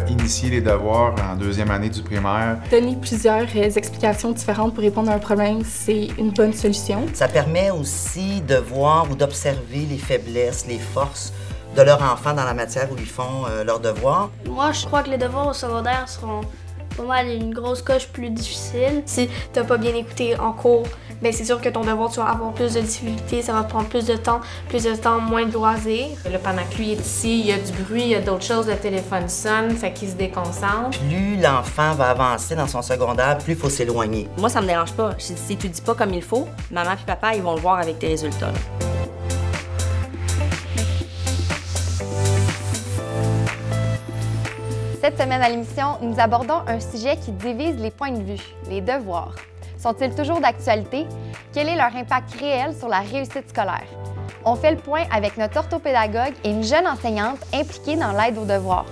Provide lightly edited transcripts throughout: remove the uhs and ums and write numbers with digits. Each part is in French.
initier les devoirs en deuxième année du primaire. Donner plusieurs explications différentes pour répondre à un problème, c'est une bonne solution. Ça permet aussi de voir ou d'observer les faiblesses, les forces de leur enfant dans la matière où ils font leurs devoirs. Moi, je crois que les devoirs au secondaire seront pour moi une grosse coche plus difficile. Si tu n'as pas bien écouté en cours, bien c'est sûr que ton devoir, tu vas avoir plus de difficultés, ça va te prendre plus de temps, moins de loisirs. Là, pendant que lui est ici, il y a du bruit, il y a d'autres choses, le téléphone sonne, fait qu'il se déconcentre. Plus l'enfant va avancer dans son secondaire, plus il faut s'éloigner. Moi, ça me dérange pas. Si tu dis pas comme il faut, maman et papa, ils vont le voir avec tes résultats. Là. Cette semaine à l'émission, nous abordons un sujet qui divise les points de vue, les devoirs. Sont-ils toujours d'actualité? Quel est leur impact réel sur la réussite scolaire? On fait le point avec notre orthopédagogue et une jeune enseignante impliquée dans l'aide aux devoirs.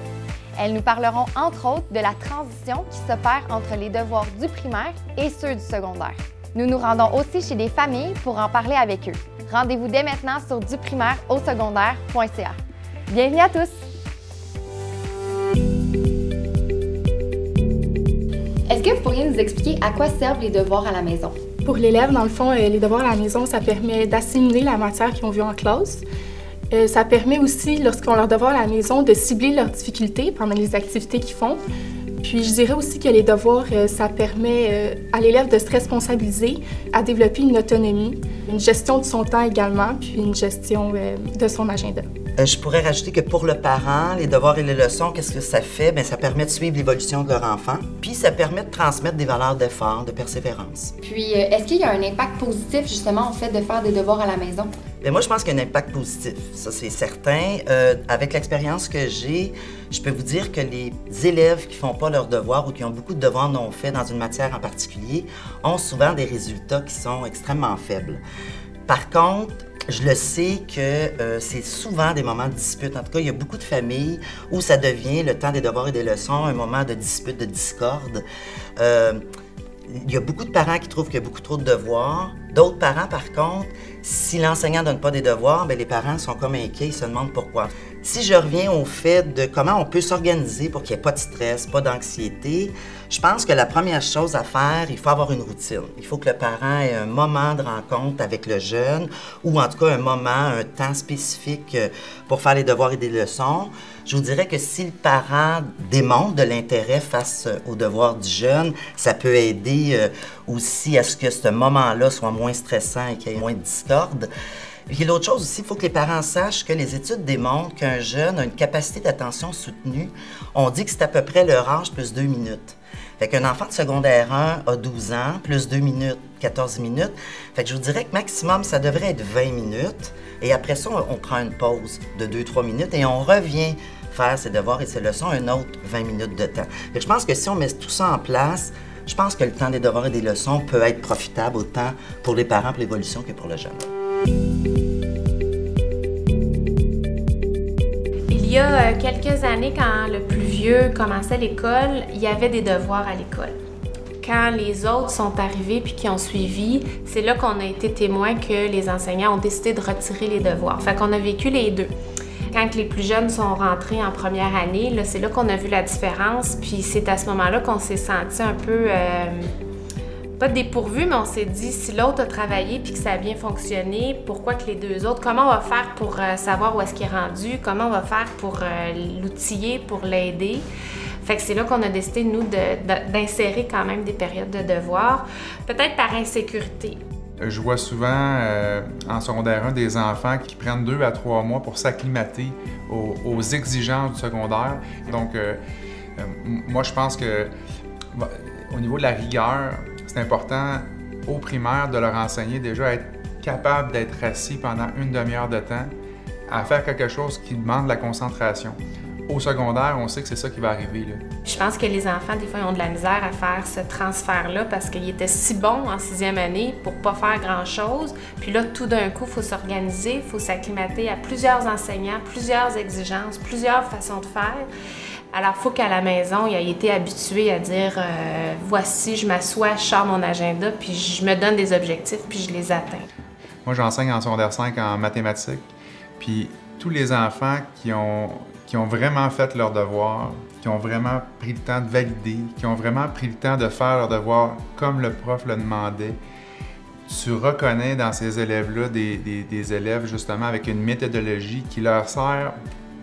Elles nous parleront entre autres de la transition qui s'opère entre les devoirs du primaire et ceux du secondaire. Nous nous rendons aussi chez des familles pour en parler avec eux. Rendez-vous dès maintenant sur duprimaire-au-secondaire.ca. Bienvenue à tous! Est-ce que vous pourriez nous expliquer à quoi servent les devoirs à la maison? Pour l'élève, dans le fond, les devoirs à la maison, ça permet d'assimiler la matière qu'ils ont vue en classe. Ça permet aussi, lorsqu'ils ont leurs devoirs à la maison, de cibler leurs difficultés pendant les activités qu'ils font. Puis je dirais aussi que les devoirs, ça permet à l'élève de se responsabiliser, à développer une autonomie, une gestion de son temps également, puis une gestion de son agenda. Je pourrais rajouter que pour le parent, les devoirs et les leçons, qu'est-ce que ça fait? Bien, ça permet de suivre l'évolution de leur enfant, puis ça permet de transmettre des valeurs d'effort, de persévérance. Puis, est-ce qu'il y a un impact positif, justement, au fait de faire des devoirs à la maison? Bien, moi, je pense qu'il y a un impact positif, ça c'est certain. Avec l'expérience que j'ai, je peux vous dire que les élèves qui font pas leurs devoirs ou qui ont beaucoup de devoirs non faits dans une matière en particulier ont souvent des résultats qui sont extrêmement faibles. Par contre, je le sais que c'est souvent des moments de dispute. En tout cas, il y a beaucoup de familles où ça devient, le temps des devoirs et des leçons, un moment de dispute, de discorde. Il y a beaucoup de parents qui trouvent qu'il y a beaucoup trop de devoirs. D'autres parents, par contre, si l'enseignant ne donne pas des devoirs, bien, les parents sont comme inquiets, ils se demandent pourquoi. Si je reviens au fait de comment on peut s'organiser pour qu'il n'y ait pas de stress, pas d'anxiété, je pense que la première chose à faire, il faut avoir une routine. Il faut que le parent ait un moment de rencontre avec le jeune ou en tout cas un moment, un temps spécifique pour faire les devoirs et des leçons. Je vous dirais que si le parent démontre de l'intérêt face aux devoirs du jeune, ça peut aider aussi à ce que ce moment-là soit moins stressant et qu'il y ait moins de discorde. Et puis l'autre chose aussi, il faut que les parents sachent que les études démontrent qu'un jeune a une capacité d'attention soutenue. On dit que c'est à peu près leur âge plus 2 minutes. Fait qu'un enfant de secondaire 1 a 12 ans, plus 2 minutes, 14 minutes. Fait que je vous dirais que maximum, ça devrait être 20 minutes. Et après ça, on prend une pause de 2-3 minutes et on revient faire ses devoirs et ses leçons un autre 20 minutes de temps. Fait que je pense que si on met tout ça en place, je pense que le temps des devoirs et des leçons peut être profitable autant pour les parents, pour l'évolution que pour le jeune. Il y a quelques années, quand le plus vieux commençait l'école, il y avait des devoirs à l'école. Quand les autres sont arrivés puis qui ont suivi, c'est là qu'on a été témoin que les enseignants ont décidé de retirer les devoirs. Fait qu'on a vécu les deux. Quand les plus jeunes sont rentrés en première année, là, c'est là qu'on a vu la différence. Puis c'est à ce moment-là qu'on s'est senti un peu, pas dépourvu, mais on s'est dit, si l'autre a travaillé puis que ça a bien fonctionné, pourquoi que les deux autres? Comment on va faire pour savoir où est-ce qu'il est rendu? Comment on va faire pour l'outiller, pour l'aider? Fait que c'est là qu'on a décidé, nous, d'insérer quand même des périodes de devoirs, peut-être par insécurité. Je vois souvent en secondaire 1 des enfants qui prennent 2 à 3 mois pour s'acclimater aux exigences du secondaire. Donc, moi, je pense que au niveau de la rigueur, c'est important aux primaires de leur enseigner déjà à être capable d'être assis pendant une demi-heure de temps à faire quelque chose qui demande de la concentration. Au secondaire, on sait que c'est ça qui va arriver, là. Je pense que les enfants, des fois, ils ont de la misère à faire ce transfert-là parce qu'ils étaient si bons en 6e année pour pas faire grand-chose. Puis là, tout d'un coup, il faut s'organiser, il faut s'acclimater à plusieurs enseignants, plusieurs exigences, plusieurs façons de faire. Alors, il faut qu'à la maison, il ait été habitué à dire voici, je m'assois, je sors mon agenda, puis je me donne des objectifs, puis je les atteins. Moi, j'enseigne en secondaire 5 en mathématiques, puis tous les enfants qui ont vraiment fait leurs devoirs, qui ont vraiment pris le temps de valider, qui ont vraiment pris le temps de faire leurs devoirs comme le prof le demandait. Tu reconnais dans ces élèves-là des élèves justement avec une méthodologie qui leur sert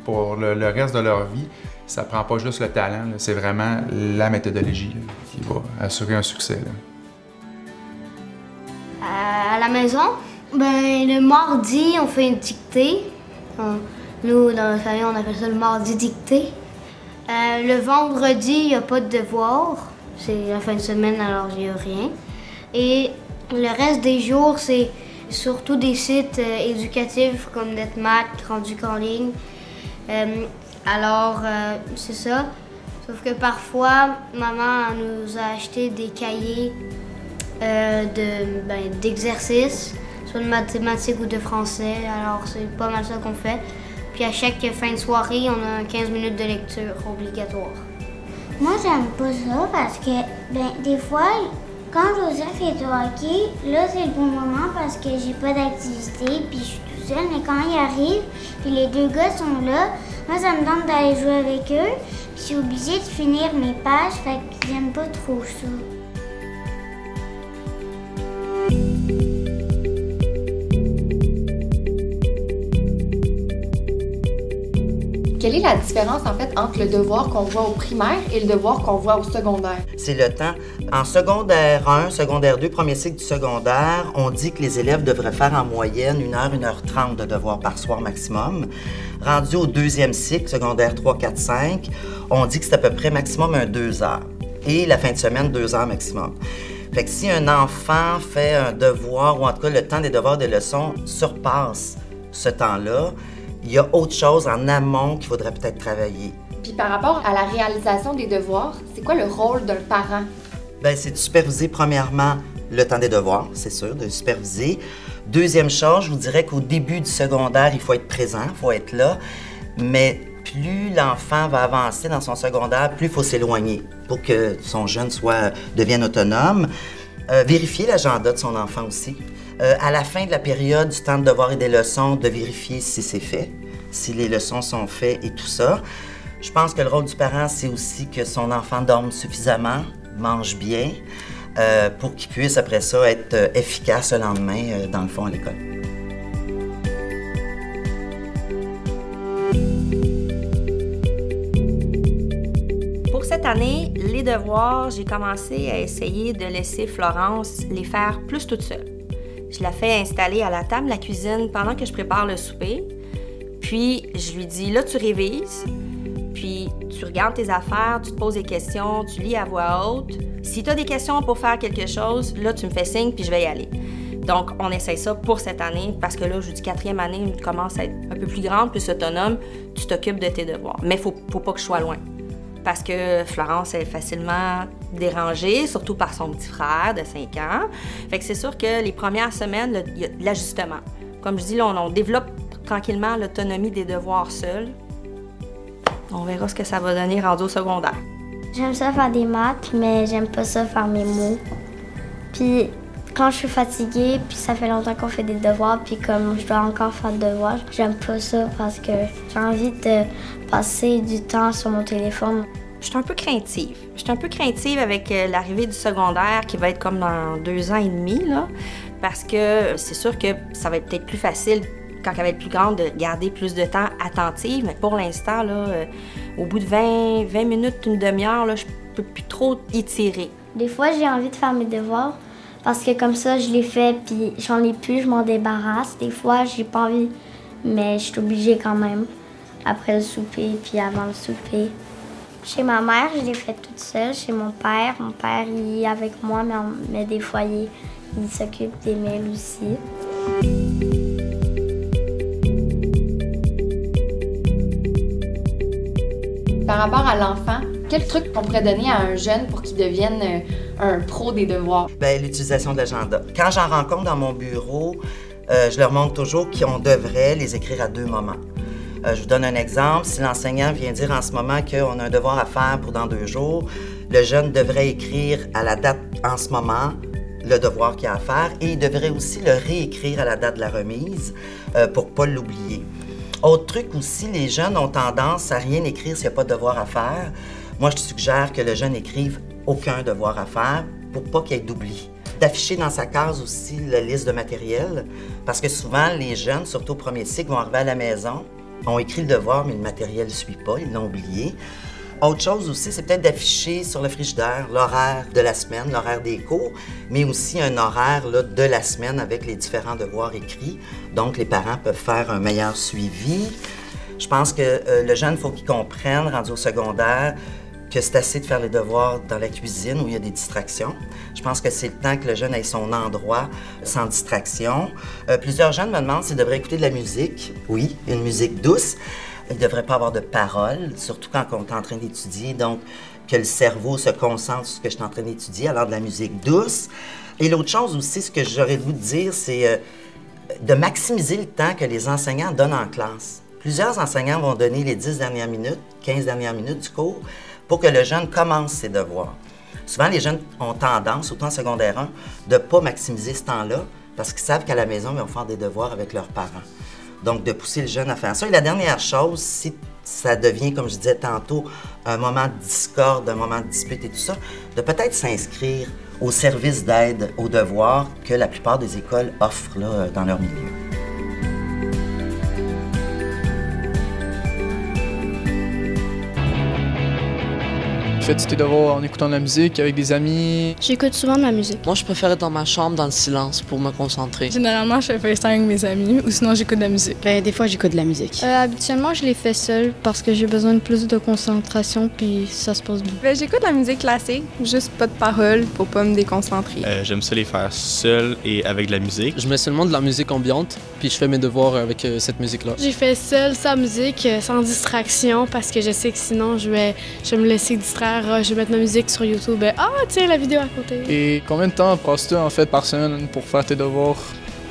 pour le reste de leur vie. Ça prend pas juste le talent, c'est vraiment la méthodologie là, qui va assurer un succès. Là. À la maison, le mardi, on fait une dictée. Nous, dans la famille, on appelle ça le mardi dictée. Le vendredi, il n'y a pas de devoir. C'est la fin de semaine, alors il n'y a rien. Et le reste des jours, c'est surtout des sites éducatifs comme NetMath, rendu en ligne. C'est ça. Sauf que parfois, maman nous a acheté des cahiers d'exercices, soit de mathématiques ou de français. Alors, c'est pas mal ça qu'on fait. Puis à chaque fin de soirée, on a 15 minutes de lecture obligatoire. Moi, j'aime pas ça parce que, des fois, quand Joseph est au hockey, là, c'est le bon moment parce que j'ai pas d'activité, puis je suis tout seul. Mais quand il arrive, puis les deux gars sont là, moi, ça me tente d'aller jouer avec eux. Puis je suis obligée de finir mes pages, fait que j'aime pas trop ça. Quelle est la différence, en fait, entre le devoir qu'on voit au primaire et le devoir qu'on voit au secondaire? C'est le temps. En secondaire 1, secondaire 2, premier cycle du secondaire, on dit que les élèves devraient faire en moyenne 1h, 1h30 de devoirs par soir maximum. Rendu au deuxième cycle, secondaire 3, 4, 5, on dit que c'est à peu près maximum 2 heures. Et la fin de semaine, 2 heures maximum. Fait que si un enfant fait un devoir, ou en tout cas le temps des devoirs des leçons surpasse ce temps-là, il y a autre chose en amont qu'il faudrait peut-être travailler. Puis par rapport à la réalisation des devoirs, c'est quoi le rôle d'un parent? C'est de superviser premièrement le temps des devoirs, c'est sûr, de superviser. Deuxième chose, je vous dirais qu'au début du secondaire, il faut être présent, il faut être là. Mais plus l'enfant va avancer dans son secondaire, plus il faut s'éloigner pour que son jeune devienne autonome. Vérifier l'agenda de son enfant aussi. À la fin de la période du temps de devoir et des leçons, de vérifier si c'est fait, si les leçons sont faites et tout ça. Je pense que le rôle du parent, c'est aussi que son enfant dorme suffisamment, mange bien, pour qu'il puisse, après ça, être efficace le lendemain, dans le fond, à l'école. Pour cette année, les devoirs, j'ai commencé à essayer de laisser Florence les faire plus toute seule. Je la fais installer à la table de la cuisine pendant que je prépare le souper. Puis, je lui dis, là, tu révises, puis tu regardes tes affaires, tu te poses des questions, tu lis à voix haute. Si tu as des questions pour faire quelque chose, là, tu me fais signe, puis je vais y aller. Donc, on essaie ça pour cette année, parce que là, je dis 4e année, tu commences à être un peu plus grande, plus autonome, tu t'occupes de tes devoirs. Mais faut pas que je sois loin. Parce que Florence est facilement dérangée, surtout par son petit frère de 5 ans. Fait que c'est sûr que les premières semaines, il y a de l'ajustement. Comme je dis, là, on développe tranquillement l'autonomie des devoirs seuls. On verra ce que ça va donner rendu au secondaire. J'aime ça faire des maths, mais j'aime pas ça faire mes mots. Puis quand je suis fatiguée, puis ça fait longtemps qu'on fait des devoirs, puis comme je dois encore faire des devoirs, j'aime pas ça parce que j'ai envie de passer du temps sur mon téléphone. Je suis un peu craintive. Je suis un peu craintive avec l'arrivée du secondaire qui va être comme dans 2 ans et demi, là, parce que c'est sûr que ça va être peut-être plus facile quand elle va être plus grande de garder plus de temps attentive, mais pour l'instant, là, au bout de 20 minutes, une demi-heure, là, je peux plus trop y tirer. Des fois, j'ai envie de faire mes devoirs parce que comme ça, je les fais, puis j'en ai plus, je m'en débarrasse. Des fois, j'ai pas envie, mais je suis obligée quand même. Après le souper, puis avant le souper. Chez ma mère, je les fais toute seule. Chez mon père, il est avec moi, mais des fois, il s'occupe des mails aussi. Par rapport à l'enfant, quel truc qu'on pourrait donner à un jeune pour qu'il devienne un pro des devoirs? L'utilisation de l'agenda. Quand j'en rencontre dans mon bureau, je leur montre toujours qu'on devrait les écrire à 2 moments. Je vous donne un exemple. Si l'enseignant vient dire en ce moment qu'on a un devoir à faire pour dans 2 jours, le jeune devrait écrire à la date en ce moment le devoir qu'il a à faire et il devrait aussi le réécrire à la date de la remise pour ne pas l'oublier. Autre truc aussi, les jeunes ont tendance à rien écrire s'il n'y a pas de devoir à faire. Moi, je suggère que le jeune écrive aucun devoir à faire pour pas qu'il y ait d'oubli. D'afficher dans sa case aussi la liste de matériel, parce que souvent, les jeunes, surtout au premier cycle, vont arriver à la maison, ont écrit le devoir, mais le matériel ne suit pas, ils l'ont oublié. Autre chose aussi, c'est peut-être d'afficher sur le frigidaire l'horaire de la semaine, l'horaire des cours, mais aussi un horaire là, de la semaine avec les différents devoirs écrits. Donc, les parents peuvent faire un meilleur suivi. Je pense que le jeune, il faut qu'il comprenne, rendu au secondaire, que c'est assez de faire les devoirs dans la cuisine où il y a des distractions. Je pense que c'est le temps que le jeune ait son endroit sans distraction. Plusieurs jeunes me demandent s'ils devraient écouter de la musique. Oui, une musique douce. Il ne devrait pas avoir de paroles, surtout quand on est en train d'étudier, donc que le cerveau se concentre sur ce que je suis en train d'étudier, alors de la musique douce. Et l'autre chose aussi, ce que j'aurais le goût de dire, c'est de maximiser le temps que les enseignants donnent en classe. Plusieurs enseignants vont donner les 10 dernières minutes, 15 dernières minutes du cours pour que le jeune commence ses devoirs. Souvent, les jeunes ont tendance, surtout en secondaire 1, de ne pas maximiser ce temps-là parce qu'ils savent qu'à la maison, ils vont faire des devoirs avec leurs parents. Donc, de pousser le jeune à faire ça. Et la dernière chose, si ça devient, comme je disais tantôt, un moment de discorde, un moment de dispute et tout ça, de peut-être s'inscrire au service d'aide aux devoirs que la plupart des écoles offrent là, dans leur milieu. Fais tes devoirs en écoutant de la musique avec des amis. J'écoute souvent de la musique. Moi, je préfère être dans ma chambre, dans le silence, pour me concentrer. Généralement, je fais FaceTime avec mes amis ou sinon j'écoute de la musique. Des fois, j'écoute de la musique. Habituellement, je les fais seule parce que j'ai besoin de plus de concentration puis ça se passe bien. J'écoute de la musique classique, juste pas de paroles pour pas me déconcentrer. J'aime ça les faire seul et avec de la musique. Je mets seulement de la musique ambiante, puis je fais mes devoirs avec cette musique-là. J'ai fait seule, sans musique, sans distraction parce que je sais que sinon je vais me laisser distraire. Je vais mettre ma musique sur YouTube. Ah, tiens, la vidéo à côté. Et combien de temps passes-tu en fait par semaine pour faire tes devoirs?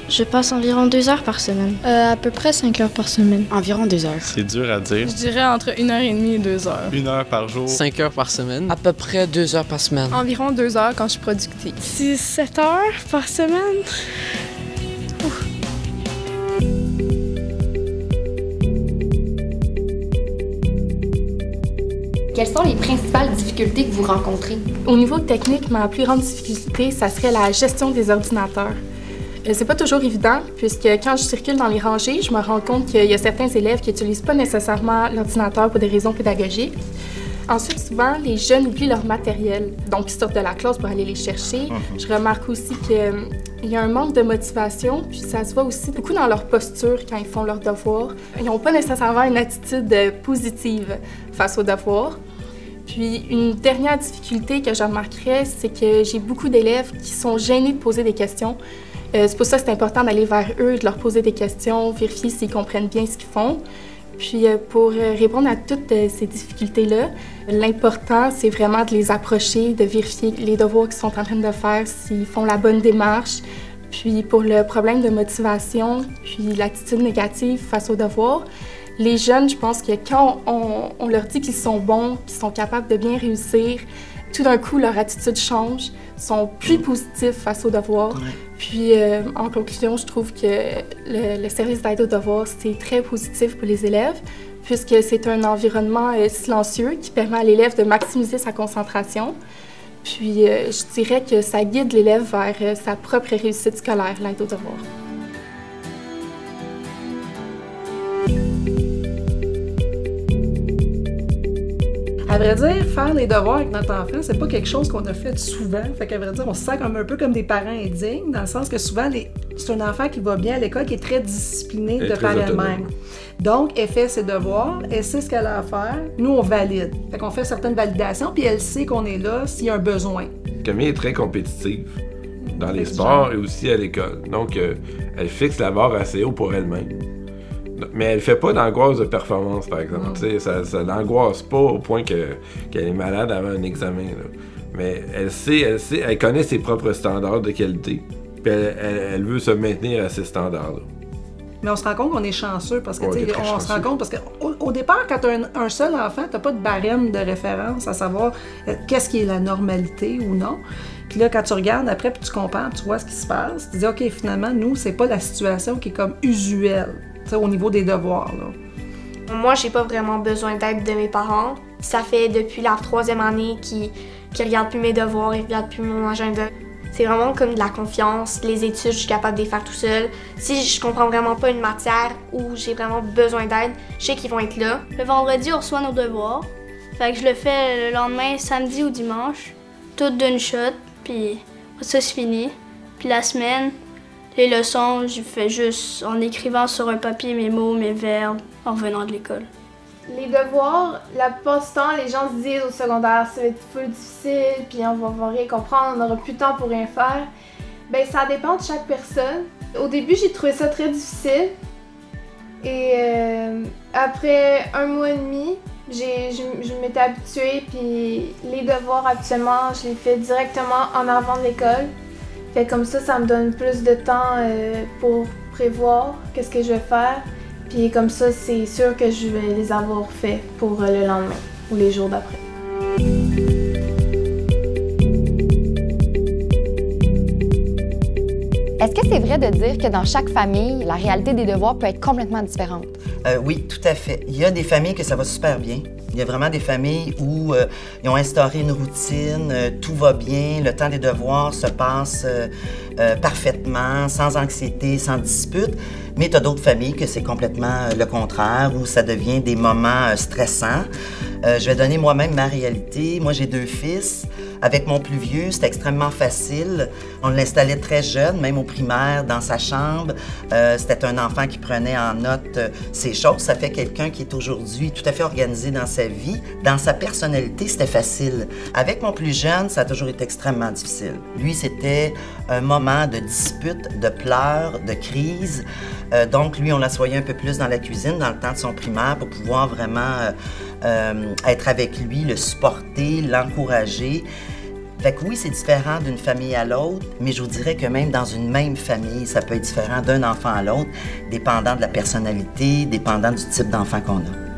Je passe environ 2 heures par semaine. À peu près 5 heures par semaine. Environ 2 heures. C'est dur à dire. Je dirais entre 1h30 et 2 heures. 1 heure par jour. 5 heures par semaine. À peu près 2 heures par semaine. Environ 2 heures quand je suis productive. 6-7 heures par semaine. Ouf. Quelles sont les principales difficultés que vous rencontrez? Au niveau technique, ma plus grande difficulté, ça serait la gestion des ordinateurs. C'est pas toujours évident, puisque quand je circule dans les rangées, je me rends compte qu'il y a certains élèves qui n'utilisent pas nécessairement l'ordinateur pour des raisons pédagogiques. Ensuite, souvent, les jeunes oublient leur matériel, donc ils sortent de la classe pour aller les chercher. Je remarque aussi qu'il y a un manque de motivation, puis ça se voit aussi beaucoup dans leur posture quand ils font leurs devoirs. Ils n'ont pas nécessairement une attitude positive face aux devoirs. Puis une dernière difficulté que je remarquerais, c'est que j'ai beaucoup d'élèves qui sont gênés de poser des questions. C'est pour ça que c'est important d'aller vers eux, de leur poser des questions, vérifier s'ils comprennent bien ce qu'ils font. Puis pour répondre à toutes ces difficultés-là, l'important, c'est vraiment de les approcher, de vérifier les devoirs qu'ils sont en train de faire, s'ils font la bonne démarche. Puis pour le problème de motivation, puis l'attitude négative face aux devoirs, les jeunes, je pense que quand on leur dit qu'ils sont bons, qu'ils sont capables de bien réussir, tout d'un coup, leur attitude change, sont plus positifs face aux devoirs. Puis, en conclusion, je trouve que le service d'aide aux devoirs, c'est très positif pour les élèves, puisque c'est un environnement silencieux qui permet à l'élève de maximiser sa concentration. Puis, je dirais que ça guide l'élève vers sa propre réussite scolaire, l'aide aux devoirs. À vrai dire, faire les devoirs avec notre enfant, c'est pas quelque chose qu'on a fait souvent. Fait qu'à vrai dire, on se sent comme un peu comme des parents indignes, dans le sens que souvent, c'est un enfant qui va bien à l'école, qui est très discipliné de par elle-même. Donc, elle fait ses devoirs, elle sait ce qu'elle a à faire, nous, on valide. Fait qu'on fait certaines validations, puis elle sait qu'on est là s'il y a un besoin. Camille est très compétitive dans les sports et aussi à l'école. Donc, elle fixe la barre assez haut pour elle-même. Mais elle fait pas d'angoisse de performance, par exemple. Ça l'angoisse pas au point qu'elle est malade avant un examen. Là. Mais elle connaît ses propres standards de qualité. Puis elle veut se maintenir à ces standards-là. Mais on se rend compte qu'on est chanceux parce que, on se rend compte parce qu'au départ, quand tu as un seul enfant, tu n'as pas de barème de référence à savoir qu'est-ce qui est la normalité ou non. Puis là, quand tu regardes après, puis tu compares, tu vois ce qui se passe, tu dis, OK, finalement, nous, c'est pas la situation qui est comme usuelle. au niveau des devoirs, là. Moi, j'ai pas vraiment besoin d'aide de mes parents. Ça fait depuis la 3e année qu'ils regardent plus mes devoirs, ils regardent plus mon agenda. C'est vraiment comme de la confiance. Les études, je suis capable de les faire tout seul. Si je comprends vraiment pas une matière ou j'ai vraiment besoin d'aide, je sais qu'ils vont être là. Le vendredi, on reçoit nos devoirs. Fait que je le fais le lendemain, samedi ou dimanche, tout d'une shot, puis ça c'est fini. Puis la semaine, les leçons, je fais juste en écrivant sur un papier mes mots, mes verbes, en revenant de l'école. Les devoirs, la plupart du temps, les gens se disent au secondaire, ça va être plus difficile, puis on va rien comprendre, on n'aura plus de temps pour rien faire. Ben ça dépend de chaque personne. Au début, j'ai trouvé ça très difficile. Et après 1 mois et demi, je m'étais habituée, puis les devoirs actuellement, je les fais directement en avant de l'école. Fait comme ça me donne plus de temps pour prévoir qu'est-ce que je vais faire. Puis comme ça, c'est sûr que je vais les avoir faits pour le lendemain ou les jours d'après. Est-ce que c'est vrai de dire que dans chaque famille, la réalité des devoirs peut être complètement différente? Oui, tout à fait. Il y a des familles que ça va super bien. Il y a vraiment des familles où ils ont instauré une routine, tout va bien, le temps des devoirs se passe parfaitement, sans anxiété, sans dispute. Mais tu as d'autres familles que c'est complètement le contraire, où ça devient des moments stressants. Je vais donner moi-même ma réalité. Moi, j'ai 2 fils. Avec mon plus vieux, c'était extrêmement facile. On l'installait très jeune, même au primaire, dans sa chambre. C'était un enfant qui prenait en note ses choses. Ça fait quelqu'un qui est aujourd'hui tout à fait organisé dans sa vie. Dans sa personnalité, c'était facile. Avec mon plus jeune, ça a toujours été extrêmement difficile. Lui, c'était un moment de dispute, de pleurs, de crise. Donc, lui, on l'assoyait un peu plus dans la cuisine dans le temps de son primaire pour pouvoir vraiment être avec lui, le supporter, l'encourager. Fait que oui, c'est différent d'une famille à l'autre, mais je vous dirais que même dans une même famille, ça peut être différent d'un enfant à l'autre, dépendant de la personnalité, dépendant du type d'enfant qu'on a.